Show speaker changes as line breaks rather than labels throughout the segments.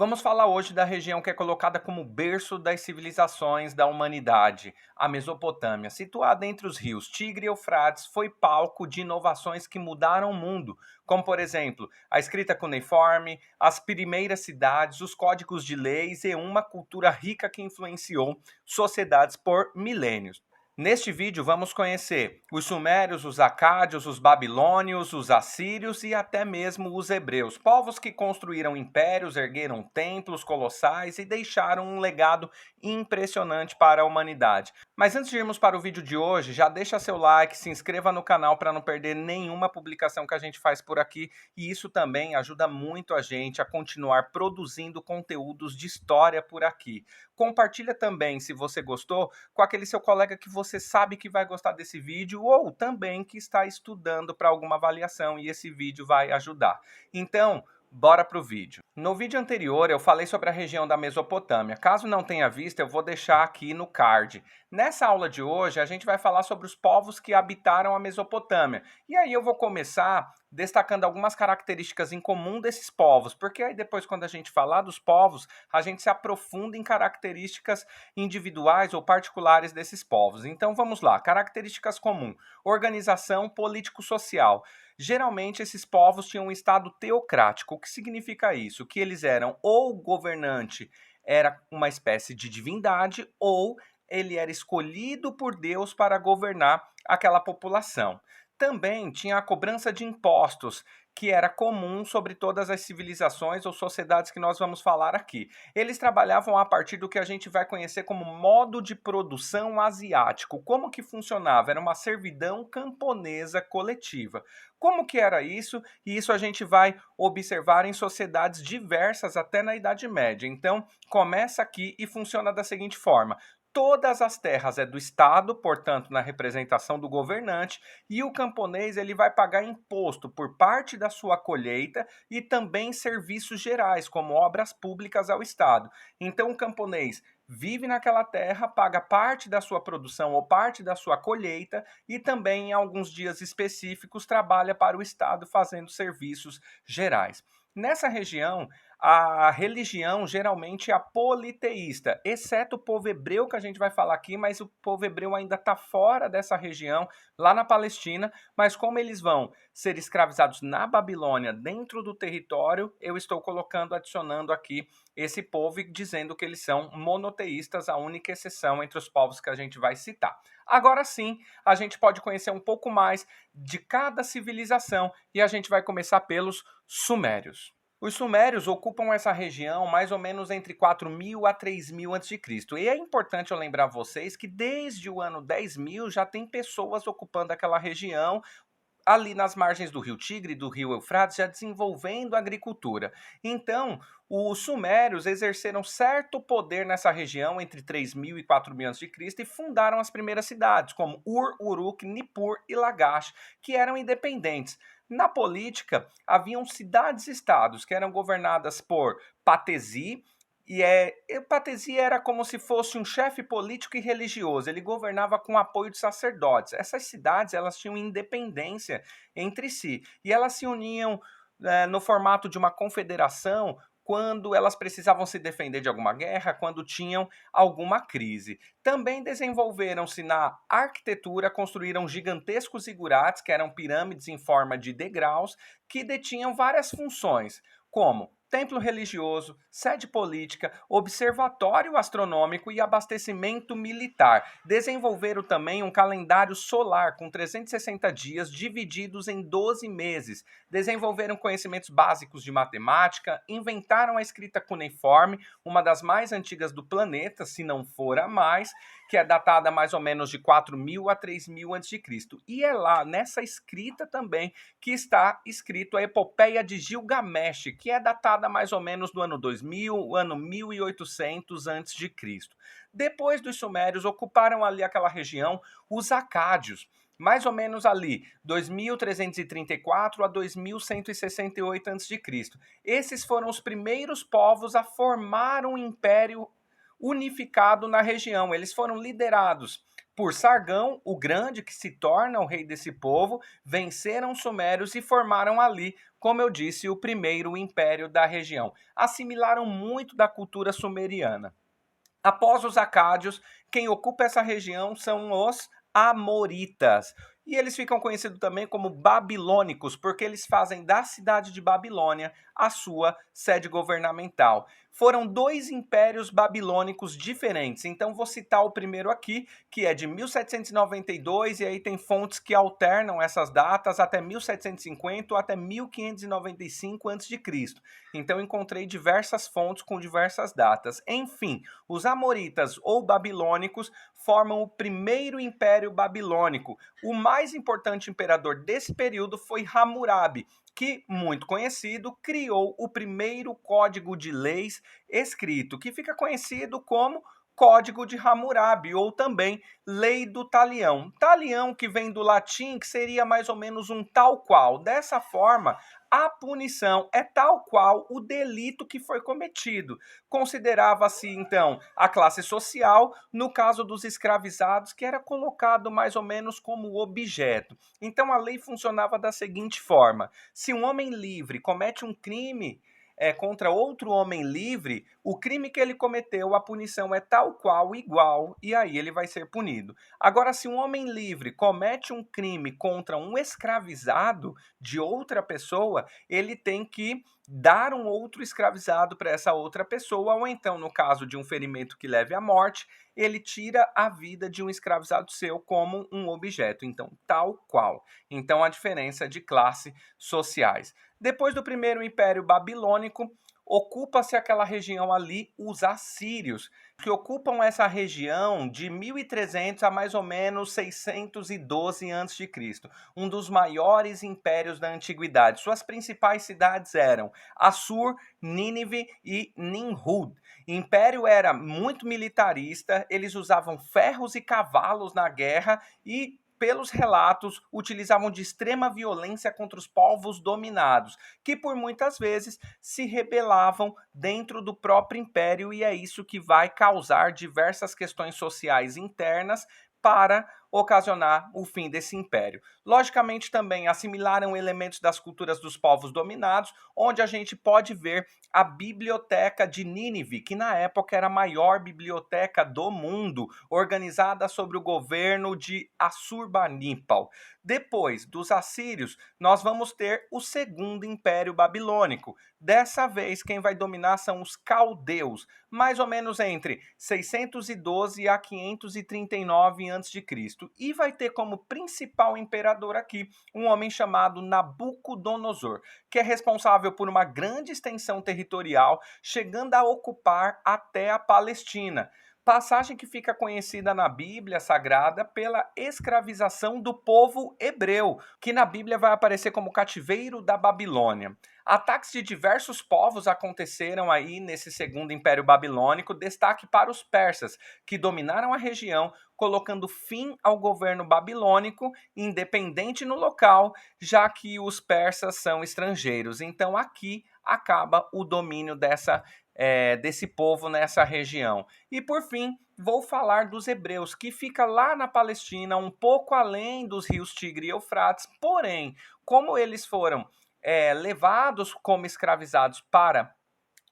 Vamos falar hoje da região que é colocada como berço das civilizações da humanidade, a Mesopotâmia. Situada entre os rios Tigre e Eufrates, foi palco de inovações que mudaram o mundo, como, por exemplo, a escrita cuneiforme, as primeiras cidades, os códigos de leis e uma cultura rica que influenciou sociedades por milênios. Neste vídeo vamos conhecer os sumérios, os acádios, os babilônios, os assírios e até mesmo os hebreus, povos que construíram impérios, ergueram templos colossais e deixaram um legado impressionante para a humanidade. Mas antes de irmos para o vídeo de hoje, já deixa seu like, se inscreva no canal para não perder nenhuma publicação que a gente faz por aqui, e isso também ajuda muito a gente a continuar produzindo conteúdos de história por aqui. Compartilha também, se você gostou, com aquele seu colega que você sabe que vai gostar desse vídeo ou também que está estudando para alguma avaliação e esse vídeo vai ajudar. Então, bora pro vídeo. No vídeo anterior eu falei sobre a região da Mesopotâmia. Caso não tenha visto, eu vou deixar aqui no card. Nessa aula de hoje, a gente vai falar sobre os povos que habitaram a Mesopotâmia. E aí eu vou começar destacando algumas características em comum desses povos, porque aí depois, quando a gente falar dos povos, a gente se aprofunda em características individuais ou particulares desses povos. Então vamos lá, características comuns. Organização político-social. Geralmente esses povos tinham um estado teocrático. O que significa isso? Que eles eram ou o governante era uma espécie de divindade ou ele era escolhido por Deus para governar aquela população. Também tinha a cobrança de impostos, que era comum sobre todas as civilizações ou sociedades que nós vamos falar aqui. Eles trabalhavam a partir do que a gente vai conhecer como modo de produção asiático. Como que funcionava? Era uma servidão camponesa coletiva. Como que era isso? E isso a gente vai observar em sociedades diversas até na Idade Média. Então, começa aqui e funciona da seguinte forma: todas as terras é do Estado, portanto, na representação do governante, e o camponês ele vai pagar imposto por parte da sua colheita e também serviços gerais, como obras públicas ao Estado. Então, o camponês vive naquela terra, paga parte da sua produção ou parte da sua colheita e também, em alguns dias específicos, trabalha para o Estado fazendo serviços gerais. Nessa região, a religião geralmente é a politeísta, exceto o povo hebreu que a gente vai falar aqui, mas o povo hebreu ainda está fora dessa região, lá na Palestina, mas como eles vão ser escravizados na Babilônia, dentro do território, eu estou colocando, adicionando aqui esse povo e dizendo que eles são monoteístas, a única exceção entre os povos que a gente vai citar. Agora sim, a gente pode conhecer um pouco mais de cada civilização e a gente vai começar pelos sumérios. Os sumérios ocupam essa região mais ou menos entre 4.000 a 3.000 a.C. E é importante eu lembrar vocês que desde o ano 10.000 já tem pessoas ocupando aquela região, ali nas margens do rio Tigre e do rio Eufrates, já desenvolvendo agricultura. Então, os sumérios exerceram certo poder nessa região entre 3.000 e 4.000 a.C. e fundaram as primeiras cidades, como Ur, Uruk, Nippur e Lagash, que eram independentes. Na política, haviam cidades-estados que eram governadas por patesi, Patesi era como se fosse um chefe político e religioso. Ele governava com apoio de sacerdotes. Essas cidades elas tinham independência entre si e elas se uniam no formato de uma confederação quando elas precisavam se defender de alguma guerra, quando tinham alguma crise. Também desenvolveram-se na arquitetura, construíram gigantescos zigurates, que eram pirâmides em forma de degraus, que detinham várias funções, como templo religioso, sede política, observatório astronômico e abastecimento militar. Desenvolveram também um calendário solar com 360 dias divididos em 12 meses. Desenvolveram conhecimentos básicos de matemática, inventaram a escrita cuneiforme, uma das mais antigas do planeta, se não for a mais, que é datada mais ou menos de 4.000 a 3.000 a.C. E é lá, nessa escrita também, que está escrito a Epopeia de Gilgamesh, que é datada mais ou menos do ano 2000, o ano 1800 a.C. Depois dos sumérios, ocuparam ali aquela região os acádios, mais ou menos ali, 2.334 a 2.168 a.C. Esses foram os primeiros povos a formar um império unificado na região. Eles foram liderados por Sargão, o Grande, que se torna o rei desse povo, venceram os sumérios e formaram ali, como eu disse, o primeiro império da região. Assimilaram muito da cultura sumeriana. Após os acádios, quem ocupa essa região são os amoritas. E eles ficam conhecidos também como babilônicos, porque eles fazem da cidade de Babilônia a sua sede governamental. Foram dois impérios babilônicos diferentes. Então vou citar o primeiro aqui, que é de 1792, e aí tem fontes que alternam essas datas até 1750 ou até 1595 a.C. Então encontrei diversas fontes com diversas datas. Enfim, os amoritas ou babilônicos formam o primeiro império babilônico. O mais importante imperador desse período foi Hammurabi, que, muito conhecido, criou o primeiro código de leis escrito, que fica conhecido como Código de Hammurabi, ou também Lei do Talião. Talião, que vem do latim, que seria mais ou menos um tal qual. Dessa forma, a punição é tal qual o delito que foi cometido. Considerava-se, então, a classe social, no caso dos escravizados, que era colocado mais ou menos como objeto. Então, a lei funcionava da seguinte forma: se um homem livre comete um crime contra outro homem livre, o crime que ele cometeu, a punição é tal qual, igual, e aí ele vai ser punido. Agora, se um homem livre comete um crime contra um escravizado de outra pessoa, ele tem que dar um outro escravizado para essa outra pessoa, ou então, no caso de um ferimento que leve à morte, ele tira a vida de um escravizado seu como um objeto. Então, tal qual. Então, a diferença de classe sociais. Depois do primeiro império babilônico, ocupa-se aquela região ali os assírios, que ocupam essa região de 1300 a mais ou menos 612 a.C., um dos maiores impérios da antiguidade. Suas principais cidades eram Assur, Nínive e Nimrud. O império era muito militarista, eles usavam ferros e cavalos na guerra e, pelos relatos, utilizavam de extrema violência contra os povos dominados, que por muitas vezes se rebelavam dentro do próprio império, e é isso que vai causar diversas questões sociais internas para ocasionar o fim desse império. Logicamente, também assimilaram elementos das culturas dos povos dominados, onde a gente pode ver a biblioteca de Nínive, que na época era a maior biblioteca do mundo, organizada sob o governo de Assurbanipal. Depois dos assírios, nós vamos ter o segundo império babilônico. Dessa vez, quem vai dominar são os caldeus, mais ou menos entre 612 a 539 a.C. E vai ter como principal imperador aqui um homem chamado Nabucodonosor, que é responsável por uma grande extensão territorial, chegando a ocupar até a Palestina. Passagem que fica conhecida na Bíblia Sagrada pela escravização do povo hebreu, que na Bíblia vai aparecer como cativeiro da Babilônia. Ataques de diversos povos aconteceram aí nesse segundo Império Babilônico, destaque para os persas, que dominaram a região, colocando fim ao governo babilônico, independente no local, já que os persas são estrangeiros. Então aqui acaba o domínio desse povo nessa região. E por fim, vou falar dos hebreus, que fica lá na Palestina, um pouco além dos rios Tigre e Eufrates, porém, como eles foram levados como escravizados para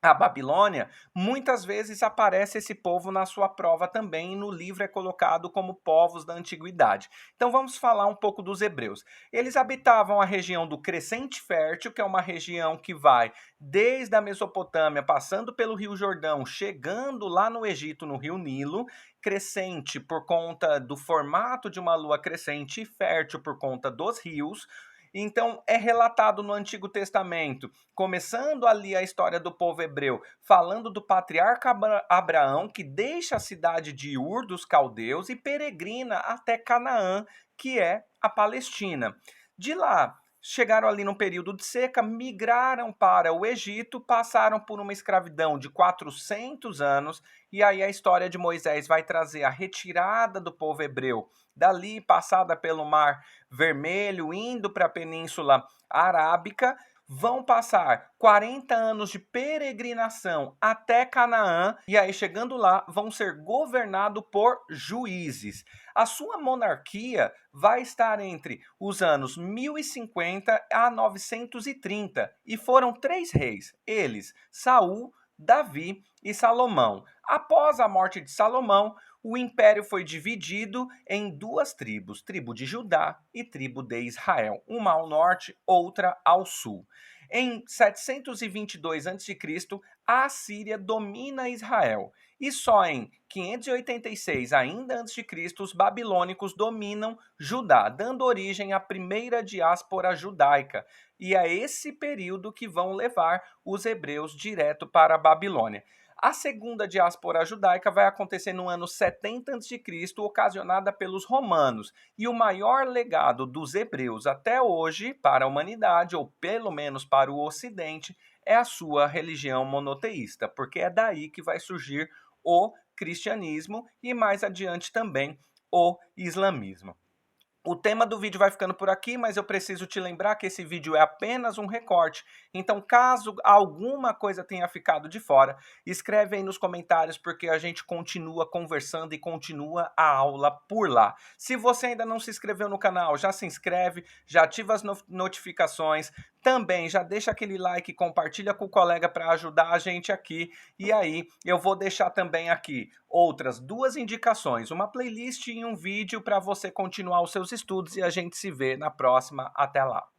a Babilônia, muitas vezes aparece esse povo na sua prova também, e no livro é colocado como povos da antiguidade. Então vamos falar um pouco dos hebreus. Eles habitavam a região do Crescente Fértil, que é uma região que vai desde a Mesopotâmia, passando pelo Rio Jordão, chegando lá no Egito, no Rio Nilo, crescente por conta do formato de uma lua crescente e fértil por conta dos rios. Então, é relatado no Antigo Testamento, começando ali a história do povo hebreu, falando do patriarca Abraão, que deixa a cidade de Ur dos caldeus e peregrina até Canaã, que é a Palestina. De lá, chegaram ali num período de seca, migraram para o Egito, passaram por uma escravidão de 400 anos, e aí a história de Moisés vai trazer a retirada do povo hebreu dali, passada pelo Mar Vermelho, indo para a Península Arábica, vão passar 40 anos de peregrinação até Canaã e aí chegando lá vão ser governados por juízes. A sua monarquia vai estar entre os anos 1050 a 930 e foram três reis, eles, Saul, Davi e Salomão. Após a morte de Salomão, o império foi dividido em duas tribos, tribo de Judá e tribo de Israel, uma ao norte, outra ao sul. Em 722 a.C., a Assíria domina Israel. E só em 586, ainda antes de Cristo, os babilônicos dominam Judá, dando origem à primeira diáspora judaica. E é esse período que vão levar os hebreus direto para a Babilônia. A segunda diáspora judaica vai acontecer no ano 70 a.C., ocasionada pelos romanos. E o maior legado dos hebreus até hoje para a humanidade, ou pelo menos para o Ocidente, é a sua religião monoteísta, porque é daí que vai surgir o cristianismo e mais adiante também o islamismo. O tema do vídeo vai ficando por aqui, mas eu preciso te lembrar que esse vídeo é apenas um recorte. Então, caso alguma coisa tenha ficado de fora, escreve aí nos comentários, porque a gente continua conversando e continua a aula por lá. Se você ainda não se inscreveu no canal, já se inscreve, já ativa as notificações, também já deixa aquele like, compartilha com o colega para ajudar a gente aqui. E aí, eu vou deixar também aqui outras duas indicações, uma playlist e um vídeo para você continuar os seus estudos e a gente se vê na próxima. Até lá!